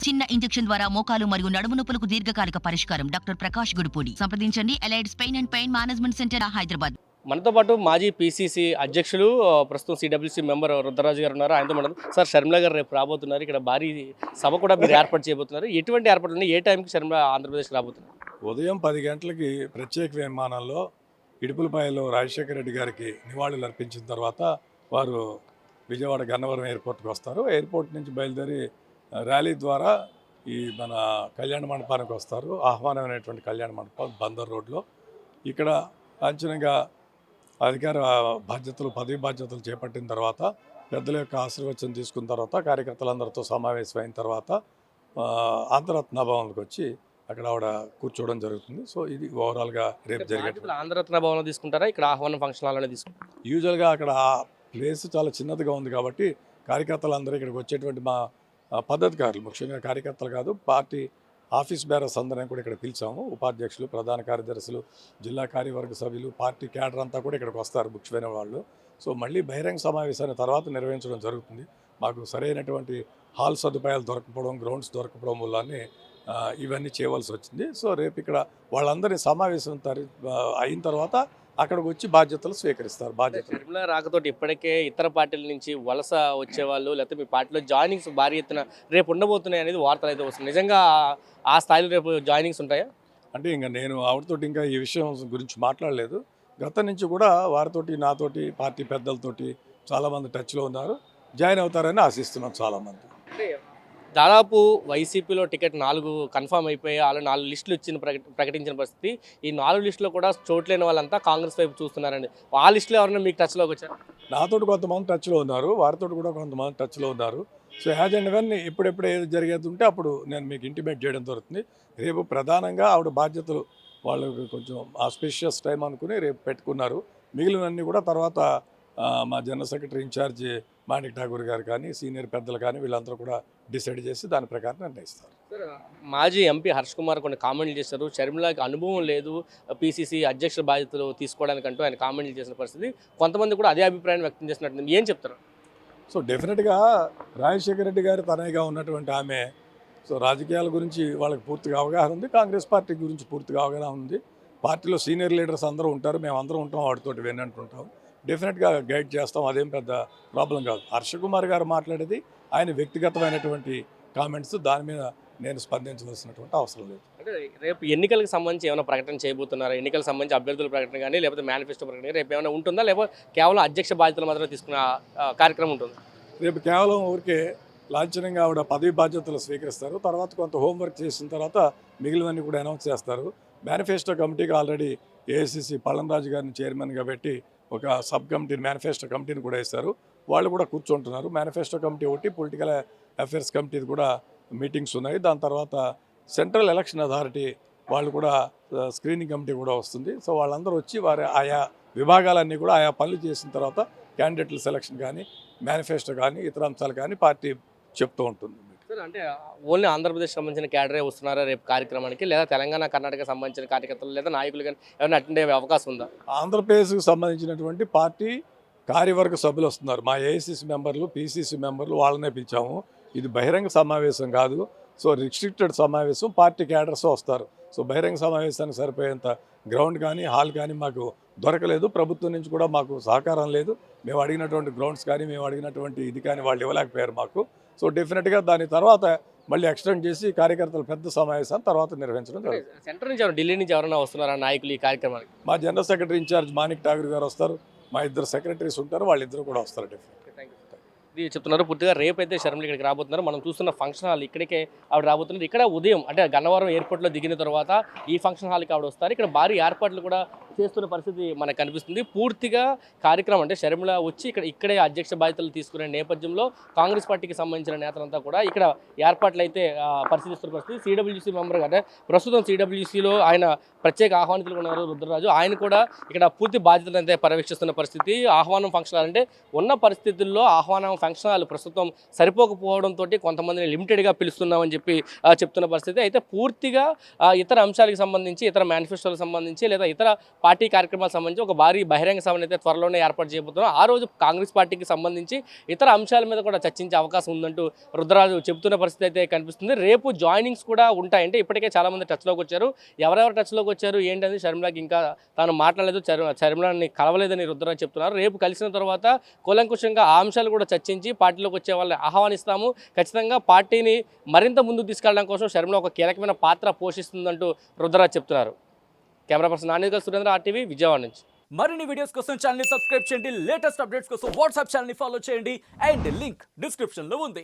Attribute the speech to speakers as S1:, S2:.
S1: చిన్న ఇంజెక్షన్ ద్వారా మోకాలు మరియు నడుము నొప్పులకు దీర్ఘకాలిక పరిష్కారం. డాక్టర్ ప్రకాష్ గుడిపూడి. సంప్రదించండి. Allied's pain and pain management center, Hyderabad.
S2: మనతో పాటు మాజీ పీసీసీ అధ్యక్షులు ప్రస్తుతం సిడబ్ల్యూసీ మెంబర్ రుద్రరాజు గారు ఉన్నారు. ఆయనతో మనం సార్ షర్మిల గారు రేపు రాబోతున్నారు. ఇక్కడ భారీ సభ కూడా మీరు ఏర్పాటు చేయబోతున్నారు. ఎటువంటి ఏర్పాట్లు ఉన్నాయి? ఏ టైంకి షర్మిల ఆంధ్రప్రదేశ్కి రాబోతున్నారు?
S3: ఉదయం 10 గంటలకి ప్రత్యేక విమానంలో ఇడుపులపాయలో రాజశేఖర రెడ్డి గారికి నివాళులు అర్పించిన తర్వాత వారు విజయవాడ గన్నవరం ఎయిర్పోర్ట్కి వస్తారు. ఎయిర్పోర్ట్ నుంచి బయలుదేరి ర్యాలీ ద్వారా ఈ మన కళ్యాణ మండపానికి వస్తారు. ఆహ్వానమైనటువంటి కళ్యాణ మండపం బందర్ రోడ్లో. ఇక్కడ లాంఛనంగా అధికార బాధ్యతలు, పదవి బాధ్యతలు చేపట్టిన తర్వాత పెద్దల యొక్క ఆశీర్వచనం తీసుకున్న తర్వాత కార్యకర్తలందరితో సమావేశమైన తర్వాత ఆంధ్రరత్న భవన్కి వచ్చి అక్కడ ఆవిడ కూర్చోవడం జరుగుతుంది. సో ఇది ఓవరాల్గా రేపు జరిగే
S2: ఆంధ్రరత్న భవన్లో తీసుకుంటారా, ఇక్కడ ఆహ్వాన ఫంక్షన్ హాల్లోనే తీసుకుంటారా?
S3: యూజువల్గా అక్కడ ఆ ప్లేస్ చాలా చిన్నదిగా ఉంది కాబట్టి కార్యకర్తలందరూ ఇక్కడికి వచ్చేటువంటి మా పద్ధతికారులు, ముఖ్యంగా కార్యకర్తలు కాదు, పార్టీ ఆఫీస్ బేరర్స్ అందరం కూడా ఇక్కడ పిలిచాము. ఉపాధ్యక్షులు, ప్రధాన కార్యదర్శులు, జిల్లా కార్యవర్గ సభ్యులు, పార్టీ క్యాడర్ అంతా కూడా ఇక్కడికి వస్తారు, ముఖ్యమైన వాళ్ళు. సో మళ్ళీ బహిరంగ సమావేశాన్ని తర్వాత నిర్వహించడం జరుగుతుంది. మాకు సరైనటువంటి హాల్ సదుపాయాలు దొరకపోవడం, గ్రౌండ్స్ దొరకపోవడం వల్లనే ఇవన్నీ చేయవలసి వచ్చింది. సో రేపు ఇక్కడ వాళ్ళందరినీ సమావేశం అయిన తర్వాత అక్కడికి వచ్చి బాధ్యతలు స్వీకరిస్తారు.
S2: షర్మిల రాకతోటి ఇప్పటికే ఇతర పార్టీల నుంచి వలస వచ్చేవాళ్ళు, లేకపోతే మీ పార్టీలో జాయినింగ్స్ భారీ ఎత్తున రేపు ఉండబోతున్నాయి అనేది వార్తలు అయితే వస్తుంది. నిజంగా ఆ స్థాయిలో రేపు జాయినింగ్స్ ఉంటాయా?
S3: అంటే ఇంకా నేను ఆవిడతోటి ఇంకా ఈ విషయం గురించి మాట్లాడలేదు. గత నుంచి కూడా వారితోటి, నాతోటి, పార్టీ పెద్దలతోటి చాలామంది టచ్లో ఉన్నారు. జాయిన్ అవుతారని ఆశిస్తున్నాం చాలామంది.
S2: దాదాపు వైసీపీలో టికెట్ 4 కన్ఫర్మ్ అయిపోయి వాళ్ళు 4 లిస్టులు ప్రకటించిన పరిస్థితి. ఈ 4 లిస్టులో కూడా చోట్లేని వాళ్ళంతా కాంగ్రెస్ వైపు చూస్తున్నారండి. ఆ లిస్టులో ఎవరైనా మీకు టచ్లోకి వచ్చారు?
S3: నాతోటి కొంతమంది టచ్లో ఉన్నారు, వారితో కూడా కొంతమంది టచ్లో ఉన్నారు. సో యాజ్ అండ్ వెన్ ఎప్పుడెప్పుడు ఏది జరిగేది ఉంటే అప్పుడు నేను మీకు ఇంటిమేట్ చేయడం జరుగుతుంది. రేపు ప్రధానంగా ఆవిడ బాధ్యతలు వాళ్ళకి కొంచెం ఆస్పిషియస్ టైం అనుకుని రేపు పెట్టుకున్నారు. మిగిలినన్నీ కూడా తర్వాత మా general secretary in charge Manik Thakur గారు కానీ, సీనియర్ పెద్దలు కానీ వీళ్ళందరూ కూడా డిసైడ్ చేసి దాని ప్రకారం నిర్ణయిస్తారు.
S2: మాజీ ఎంపీ హర్ష్ కుమార్ కొన్ని కామెంట్లు చేశారు. షర్మిలకి అనుభవం లేదు పీసీసీ అధ్యక్షుల బాధ్యతలు తీసుకోవడానికంటూ ఆయన కామెంట్లు చేసిన పరిస్థితి. కొంతమంది కూడా అదే అభిప్రాయం వ్యక్తం చేసినట్టు ఏం చెప్తారు?
S3: సో డెఫినెట్గా రాజశేఖర రెడ్డి గారు తనయ్యగా ఉన్నటువంటి ఆమె, సో రాజకీయాల గురించి వాళ్ళకి పూర్తిగా అవగాహన ఉంది, కాంగ్రెస్ పార్టీ గురించి పూర్తిగా అవగాహన ఉంది. పార్టీలో సీనియర్ లీడర్స్ అందరూ ఉంటారు, మేము అందరం ఉంటాం, వాటితోటి వినంటుంటాం. డెఫినెట్గా గైడ్ చేస్తాం, అదేం పెద్ద ప్రాబ్లం కాదు. హర్ష కుమార్ గారు మాట్లాడేది ఆయన వ్యక్తిగతమైనటువంటి కామెంట్స్, దాని మీద నేను స్పందించవలసినటువంటి అవసరం లేదు.
S2: అంటే రేపు ఎన్నికలకు సంబంధించి ఏమైనా ప్రకటన చేయబోతున్నారా? ఎన్నికలకు సంబంధించి అభ్యర్థుల ప్రకటన కానీ, లేకపోతే మేనిఫెస్టో ప్రకటన రేపు ఏమైనా ఉంటుందా, లేకపోతే కేవలం అధ్యక్ష బాధ్యతలు మాత్రమే తీసుకున్న కార్యక్రమం ఉంటుంది?
S3: రేపు కేవలం ఊరికే లాంఛనంగా ఆవిడ పదవి బాధ్యతలు స్వీకరిస్తారు. తర్వాత కొంత హోంవర్క్ చేసిన తర్వాత మిగిలినవన్నీ కూడా అనౌన్స్ చేస్తారు. మేనిఫెస్టో కమిటీకి ఆల్రెడీ ఏఐసిసి పళ్ళంరాజు గారిని చైర్మన్గా పెట్టి ఒక సబ్ కమిటీని, మేనిఫెస్టో కమిటీని కూడా వేశారు. వాళ్ళు కూడా కూర్చుంటున్నారు. మేనిఫెస్టో కమిటీ ఒకటి, పొలిటికల్ అఫైర్స్ కమిటీ కూడా మీటింగ్స్ ఉన్నాయి. దాని తర్వాత సెంట్రల్ ఎలక్షన్ అథారిటీ వాళ్ళు కూడా స్క్రీనింగ్ కమిటీ కూడా వస్తుంది. సో వాళ్ళందరూ వచ్చి వారి ఆయా విభాగాలన్నీ కూడా ఆయా పనులు చేసిన తర్వాత క్యాండిడేట్ల సెలక్షన్ కానీ, మేనిఫెస్టో కానీ, ఇతర అంశాలు కానీ పార్టీ చెప్తూ ఉంటుంది.
S2: సార్, అంటే ఓన్లీ ఆంధ్రప్రదేశ్ సంబంధించిన క్యాడరే వస్తున్నారా రేపు కార్యక్రమానికి, లేదా తెలంగాణ, కర్ణాటక సంబంధించిన కార్యకర్తలు లేదా నాయకులు కానీ ఎవరైనా అటెండ్ అయ్యే అవకాశం ఉందా?
S3: ఆంధ్రప్రదేశ్కి సంబంధించినటువంటి పార్టీ కార్యవర్గ సభ్యులు వస్తున్నారు. మా ఏఐసిసి మెంబర్లు, పీసీసీ మెంబర్లు వాళ్ళనే పిలిచాము. ఇది బహిరంగ సమావేశం కాదు. సో రిస్ట్రిక్టెడ్ సమావేశం, పార్టీ క్యాడర్స్ వస్తారు. సో బహిరంగ సమావేశానికి సరిపోయేంత గ్రౌండ్ కానీ, హాల్ కానీ మాకు దొరకలేదు. ప్రభుత్వం నుంచి కూడా మాకు సహకారం లేదు. మేము అడిగినటువంటి గ్రౌండ్స్ కానీ, మేము అడిగినటువంటి ఇది కానీ వాళ్ళు ఇవ్వలేకపోయారు మాకు. సో డెఫినెట్గా దాని తర్వాత మళ్ళీ ఎక్స్టెండ్ చేసి కార్యకర్తల పెద్ద సమావేశాన్ని తర్వాత నిర్వహించడం జరుగుతుంది.
S2: సెంటర్ నుంచి ఢిల్లీ నుంచి ఎవరైనా వస్తున్నారా నాయకులు ఈ కార్యక్రమానికి?
S3: మా general secretary in charge Manik Thakur గారు వస్తారు, మా 2 సెక్రటరీస్ ఉంటారు, వాళ్ళిద్దరు కూడా వస్తారు. డెఫినెట్గా
S2: ఇది చెప్తున్నారు. పూర్తిగా రేపైతే షర్మిల ఇక్కడికి రాబోతున్నారు. మనం చూస్తున్న ఫంక్షన్ హాల్ ఇక్కడికే ఆవిడ రాబోతున్నారు. ఇక్కడ ఉదయం అంటే గన్నవరం ఎయిర్పోర్ట్లో దిగిన తర్వాత ఈ ఫంక్షన్ హాల్కి ఆవిడ వస్తారు. ఇక్కడ భారీ ఏర్పాట్లు కూడా చేస్తున్న పరిస్థితి మనకు కనిపిస్తుంది. పూర్తిగా కార్యక్రమం అంటే షర్మిల వచ్చి ఇక్కడే అధ్యక్ష బాధ్యతలు తీసుకునే నేపథ్యంలో కాంగ్రెస్ పార్టీకి సంబంధించిన నేతలంతా కూడా ఇక్కడ ఏర్పాట్లు అయితే పరిశీలిస్తున్న పరిస్థితి. సిడబ్ల్యూసీ మెంబర్గా అంటే ప్రస్తుతం సిడబ్ల్యూసీలో ఆయన ప్రత్యేక ఆహ్వానితులు ఉన్నారు రుద్రరాజు. ఆయన కూడా ఇక్కడ పూర్తి బాధ్యతలు అయితే పర్యవేక్షిస్తున్న పరిస్థితి. ఆహ్వానం ఫంక్షన్ అంటే ఉన్న పరిస్థితుల్లో ఆహ్వానం ఫంక్షన్ హాల్ ప్రస్తుతం సరిపోకపోవడంతో కొంతమందిని లిమిటెడ్గా పిలుస్తున్నామని చెప్పి చెప్తున్న పరిస్థితి. అయితే పూర్తిగా ఇతర అంశాలకు సంబంధించి, ఇతర మేనిఫెస్టోలకు సంబంధించి లేదా ఇతర పార్టీ కార్యక్రమాలకు సంబంధించి ఒక భారీ బహిరంగ సభను అయితే త్వరలోనే ఏర్పాటు చేయబోతున్నాం. ఆ రోజు కాంగ్రెస్ పార్టీకి సంబంధించి ఇతర అంశాల మీద కూడా చర్చించే అవకాశం ఉందంటూ రుద్రరాజు చెబుతున్న పరిస్థితి అయితే కనిపిస్తుంది. రేపు జాయినింగ్స్ కూడా ఉంటాయంటే ఇప్పటికే చాలామంది టచ్లోకి వచ్చారు. ఎవరెవరు టచ్లోకి వచ్చారు ఏంటని షర్మిలాకి ఇంకా తాను మాట్లాడలేదు, షర్మిలాని కలవలేదని రుద్రరాజు చెప్తున్నారు. రేపు కలిసిన తర్వాత కూలంకుషంగా ఆ అంశాలు కూడా చర్చించి పార్టీలోకి వచ్చే వాళ్ళని ఆహ్వానిస్తాము, ఖచ్చితంగా పార్టీని మరింత ముందుకు తీసుకెళ్ళడం కోసం షర్మిల ఒక కీలకమైన పాత్ర పోషిస్తుందంటూ రుద్రరాజు చెప్తున్నారు. కెమెరా పర్సన్ నాణ్యత సురేంద్ర, RTV, విజయవాడ నుంచి.
S4: మరిన్ని వీడియోస్ కోసం ఛానల్ ని సబ్స్క్రైబ్ చేయండి. లేటెస్ట్ అప్డేట్స్ కోసం వాట్సాప్ ఛానల్ ని ఫాలో చేయండి. అండ్ లింక్ డిస్క్రిప్షన్ లో ఉంది.